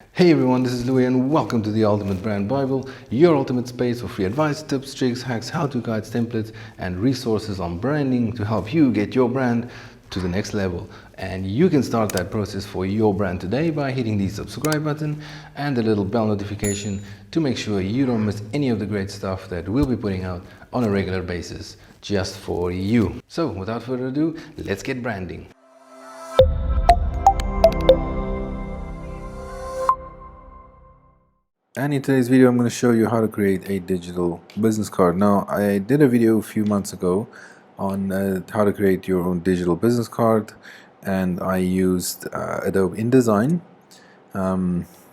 Hey everyone, this is Louis and welcome to the Ultimate Brand Bible, your ultimate space for free advice, tips, tricks, hacks, how-to guides, templates, and resources on branding to help you get your brand to the next level. And you can start that process for your brand today by hitting the subscribe button and the little bell notification to make sure you don't miss any of the great stuff that we'll be putting out on a regular basis just for you. So without further ado, let's get branding. And in today's video, I'm going to show you how to create a digital business card. Now, I did a video a few months ago on how to create your own digital business card, and I used Adobe InDesign.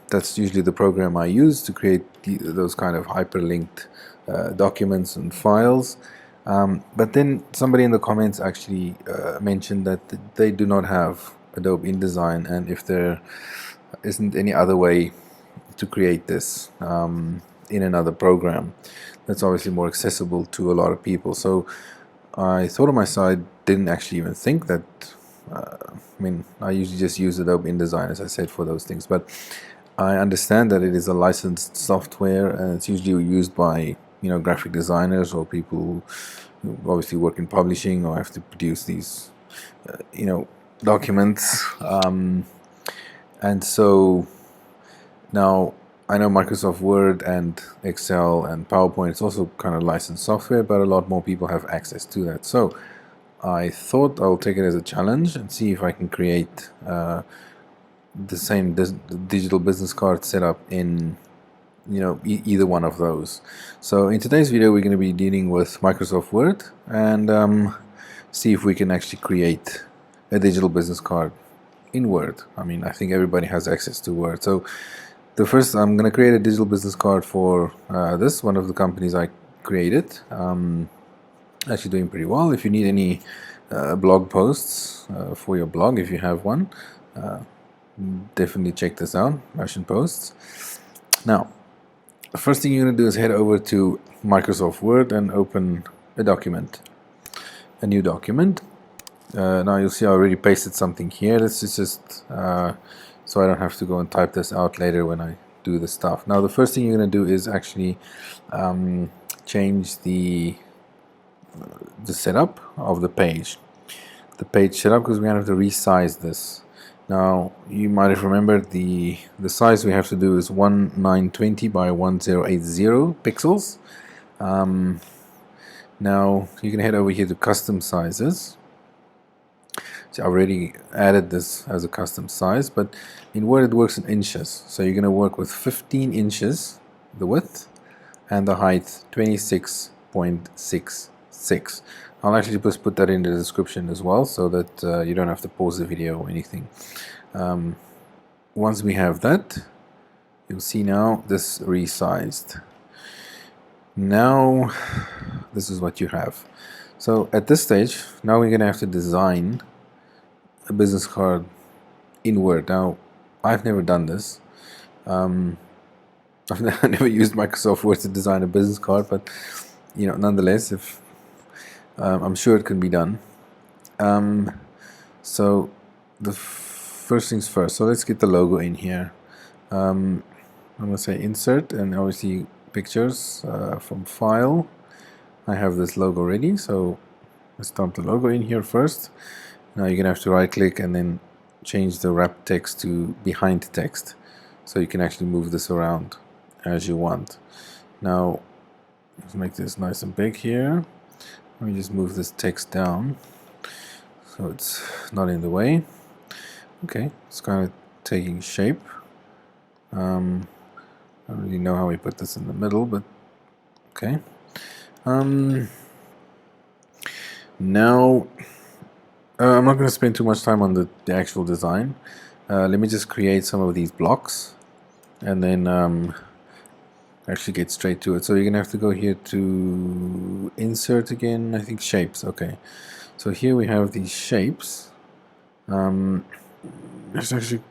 That's usually the program I use to create those kind of hyperlinked documents and files. But then somebody in the comments actually mentioned that they do not have Adobe InDesign, and if there isn't any other way to create this in another program that's obviously more accessible to a lot of people. So I thought on my side, didn't actually even think that I usually just use Adobe InDesign, as I said, for those things, but I understand that it is a licensed software and it's usually used by graphic designers or people who obviously work in publishing or have to produce these documents, and so now, I know Microsoft Word and Excel and PowerPoint, it's also kind of licensed software, but a lot more people have access to that. So I thought I'll take it as a challenge and see if I can create the same digital business card setup in either one of those. So in today's video, we're going to be dealing with Microsoft Word and see if we can actually create a digital business card in Word. I think everybody has access to Word. So the first, I'm going to create a digital business card for this, one of the companies I created. Actually doing pretty well. If you need any blog posts for your blog, if you have one, definitely check this out, Russian Posts. Now, the first thing you're going to do is head over to Microsoft Word and open a document, a new document. Now you'll see I already pasted something here. This is just so I don't have to go and type this out later when I do the stuff. Now the first thing you're going to do is actually change the setup of the page setup, because we're going to have to resize this. Now you might have remembered the size we have to do is 1920 by 1080 pixels. Now you can head over here to custom sizes. So I already added this as a custom size, but in Word it works in inches. So you're going to work with 15 inches, the width, and the height 26.66. I'll actually just put that in the description as well, so that you don't have to pause the video or anything. Once we have that, you'll see now this resized. Now this is what you have. So at this stage, now we're going to have to design a business card in Word. Now, I've never done this. I've never used Microsoft Word to design a business card, but nonetheless, if I'm sure it can be done. So the first things first. So let's get the logo in here. I'm gonna say insert, and obviously pictures from file. I have this logo ready, so let's dump the logo in here first. Now you're going to have to right click and then change the wrap text to behind text, so you can actually move this around as you want. Now let's make this nice and big here. Let me just move this text down so it's not in the way. Okay, it's kind of taking shape. I don't really know how we put this in the middle, but okay. Now I'm not going to spend too much time on the actual design. Let me just create some of these blocks and then actually get straight to it. So you're going to have to go here to insert again, I think shapes. Okay, so here we have these shapes. There's actually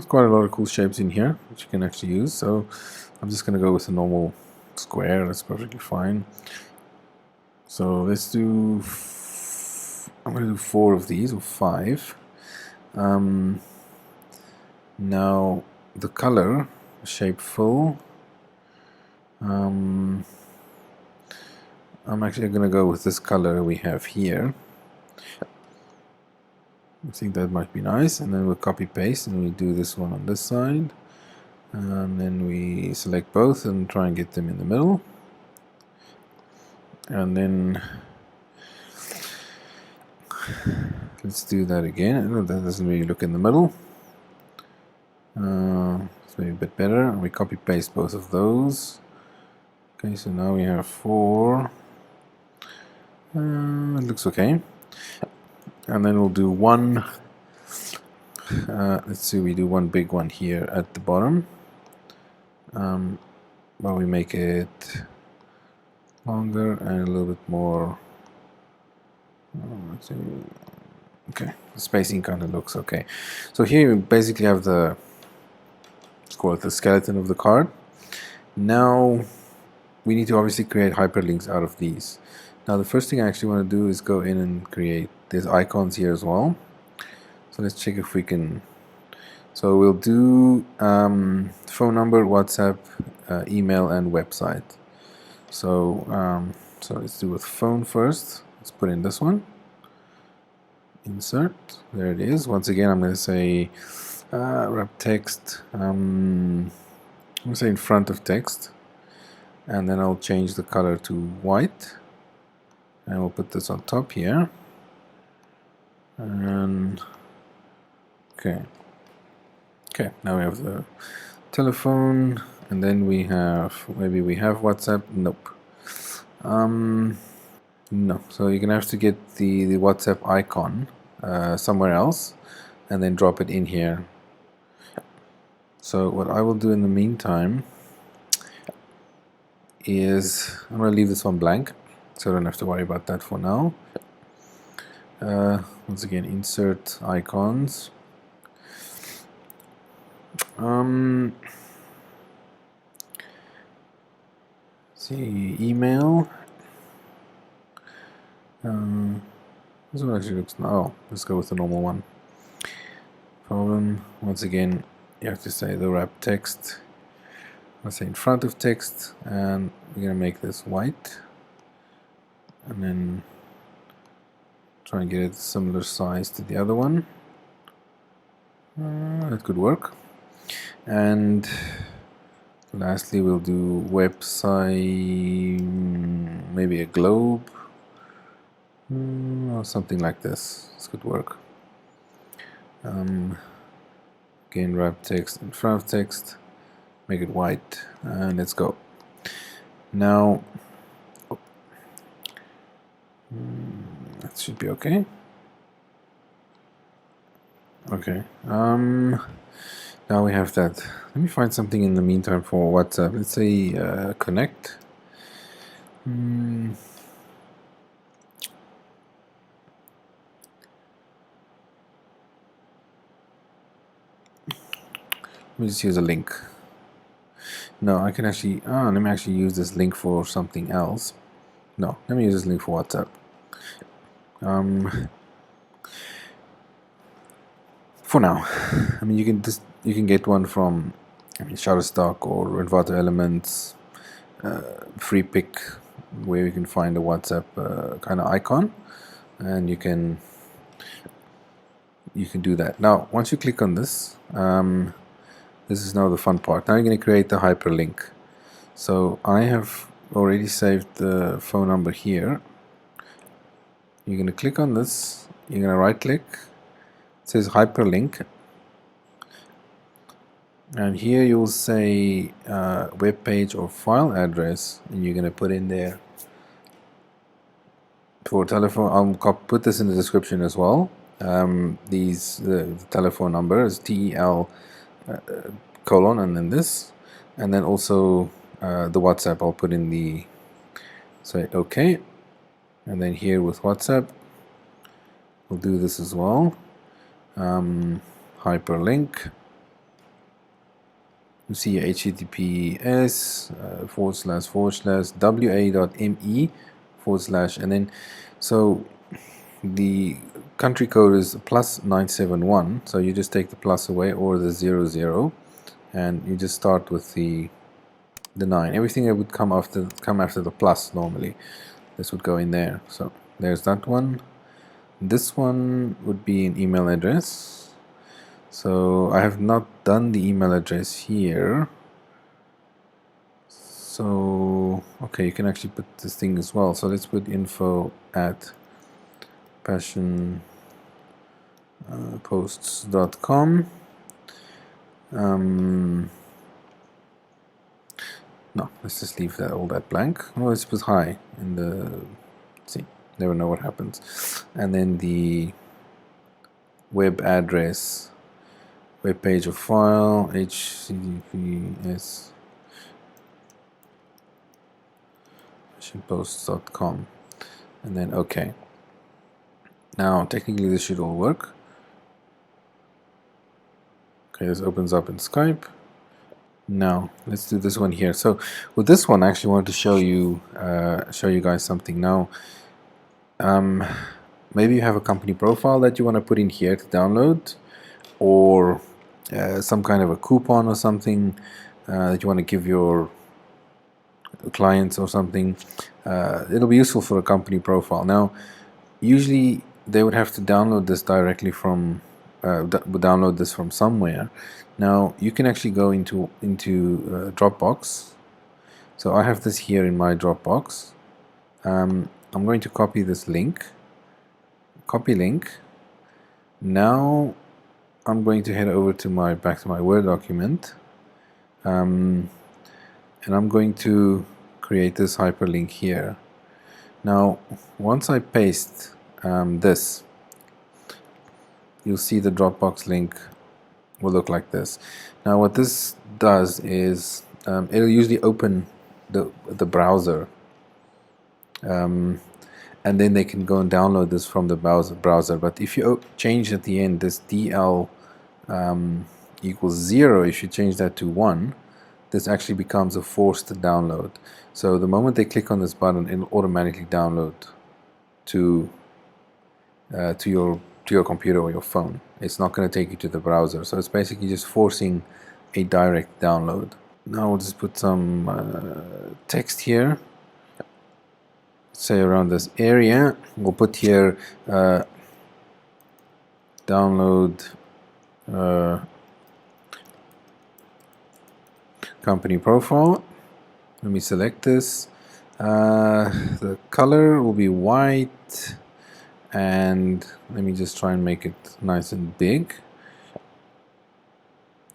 quite a lot of cool shapes in here which you can actually use. So I'm just going to go with a normal square. That's perfectly fine. So let's do I'm going to do 4 of these, or 5. Now the color, shape fill, I'm actually going to go with this color we have here. I think that might be nice, and then we'll copy paste and we do this one on this side, and then we select both and try and get them in the middle, and then let's do that again. No, that doesn't really look in the middle. It's maybe a bit better. We copy paste both of those. Okay, so now we have 4. It looks okay. And then we'll do one. Let's see, we do one big one here at the bottom. But we make it longer and a little bit more. Let's see. Okay, the spacing kind of looks okay. So here you basically have the, let's call it the skeleton of the card. Now we need to obviously create hyperlinks out of these. Now the first thing I actually want to do is go in and create, there's icons here as well. So let's check if we can. So we'll do phone number, WhatsApp, email, and website. So so let's do with phone first. Let's put in this one. Insert. There it is. Once again, I'm going to say wrap text. I'm going to say in front of text, and then I'll change the color to white, and we'll put this on top here. And okay. Now we have the telephone, and then we have, maybe we have WhatsApp. Nope. No. So you're gonna have to get the WhatsApp icon somewhere else, and then drop it in here. So what I will do in the meantime is I'm gonna leave this one blank, so I don't have to worry about that for now. Once again, insert icons. See, email. This one actually looks, oh, let's go with the normal one. Phone, once again, you have to say the wrap text. Let's say in front of text, and we're gonna make this white, and then try and get it similar size to the other one. That could work. And lastly, we'll do website, maybe a globe, or something like this. This could work. Again, wrap text in front of text, make it white, and let's go. Now, that should be okay. Okay. Now we have that. Let me find something in the meantime for WhatsApp. Let's say connect. Let me just use a link. No, I can actually, let me actually use this link for something else. No, let me use this link for WhatsApp. For now, I mean, you can get one from, I mean, Shutterstock or Envato Elements, free pick, where you can find a WhatsApp kind of icon, and you can do that. Now, once you click on this, this is now the fun part. Now you're going to create the hyperlink. So I have already saved the phone number here. You're going to click on this. You're going to right click. It says hyperlink. And here you'll say web page or file address, and you're going to put in there for telephone. I'll put this in the description as well. The telephone number is TEL colon and then this, and then also the WhatsApp I'll put in the, say OK, and then here with WhatsApp we'll do this as well. Hyperlink, you see https //wa.me/ and then so the country code is +971, so you just take the plus away or the 00, and you just start with the 9. Everything that would come after the plus normally, this would go in there. So there's that one. This one would be an email address. So I have not done the email address here. So okay, you can actually put this thing as well. So let's put info at passionposts.com. No, let's just leave all that blank. Oh, let's put hi in the, see, never know what happens. And then the web address, web page or file, https passionposts.com, and then okay. Now technically this should all work. Okay, this opens up in Skype. Now let's do this one here. So with this one, I actually wanted to show you guys something. Now maybe you have a company profile that you want to put in here to download, or some kind of a coupon or something that you want to give your clients or something. It'll be useful for a company profile. Now usually they would have to download this directly from download this from somewhere. Now you can actually go into Dropbox. So I have this here in my Dropbox. I'm going to copy this link. Copy link. Now I'm going to head over to back to my Word document, and I'm going to create this hyperlink here. Now once I paste this, you'll see the Dropbox link will look like this. Now what this does is it'll usually open the browser, and then they can go and download this from the browser. But if you change at the end this DL equals 0, if you change that to 1, this actually becomes a forced download. So the moment they click on this button, it'll automatically download to your computer or your phone. It's not going to take you to the browser. So it's basically just forcing a direct download. Now we'll just put some text here. Say around this area. We'll put here download company profile. Let me select this. The color will be white, and let me just try and make it nice and big.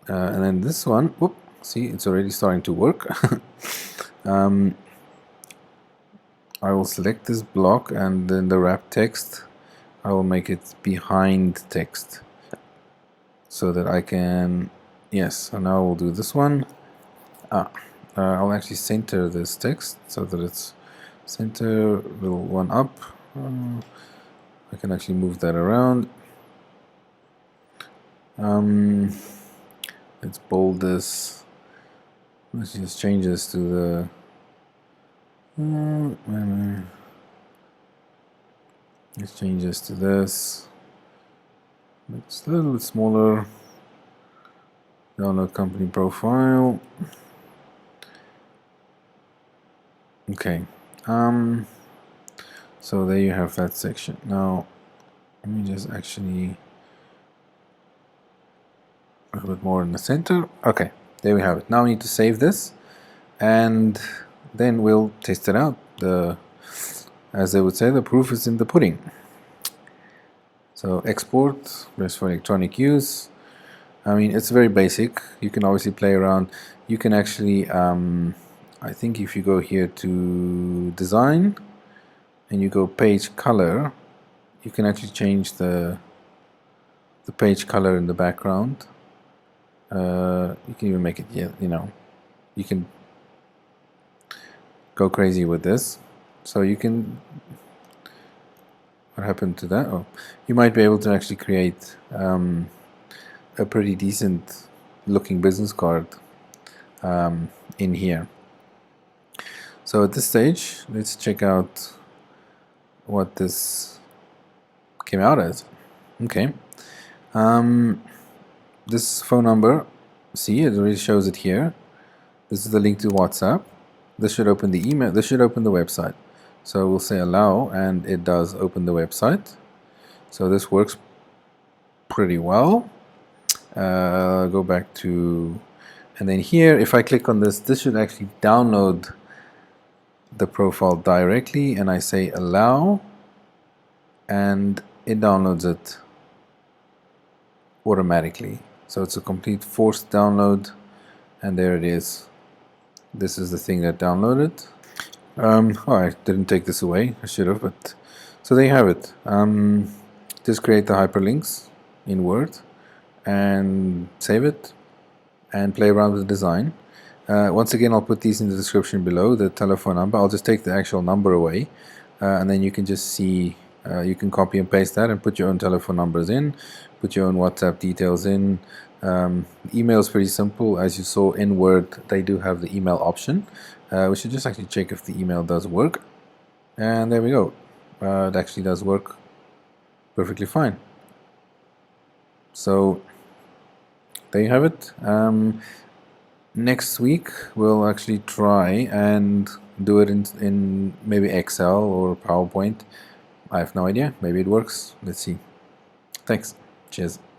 And then this one, whoop, see, it's already starting to work. I will select this block, and then the wrap text, I will make it behind text so that I can, yes, and now we'll do this one. I'll actually center this text so that it's center, little one up. I can actually move that around. Let's bold this. Let's just change this to the let's change this to this. It's a little bit smaller. Download company profile. Okay. So there you have that section. Now let me just actually a little bit more in the center. Okay, there we have it. Now we need to save this, and then we'll test it out. As they would say, the proof is in the pudding. So export, just for electronic use. I mean, it's very basic. You can obviously play around. You can actually, I think if you go here to design, and you go page color, you can actually change the page color in the background. You can even make it, you can go crazy with this. So you can, what happened to that? Oh, you might be able to actually create a pretty decent looking business card in here. So at this stage, let's check out what this came out as. Okay. This phone number See, it already shows it here. This is the link to WhatsApp. This should open the email. This should open the website. So we'll say allow, and it does open the website. So this works pretty well. Go back to, and then here, if I click on this, this should actually download the profile directly, and I say allow, and it downloads it automatically. So it's a complete forced download, and there it is. This is the thing that downloaded. Oh, I didn't take this away. I should have, but so there you have it. Just create the hyperlinks in Word and save it and play around with the design. Once again, I'll put these in the description below, the telephone number. I'll just take the actual number away, and then you can just see, you can copy and paste that and put your own telephone numbers in, put your own WhatsApp details in. Email is pretty simple. As you saw in Word, they do have the email option. We should just actually check if the email does work. And there we go. It actually does work perfectly fine. So there you have it. Next week we'll actually try and do it in maybe Excel or PowerPoint. I have no idea. Maybe it works. Let's see. Thanks. Cheers.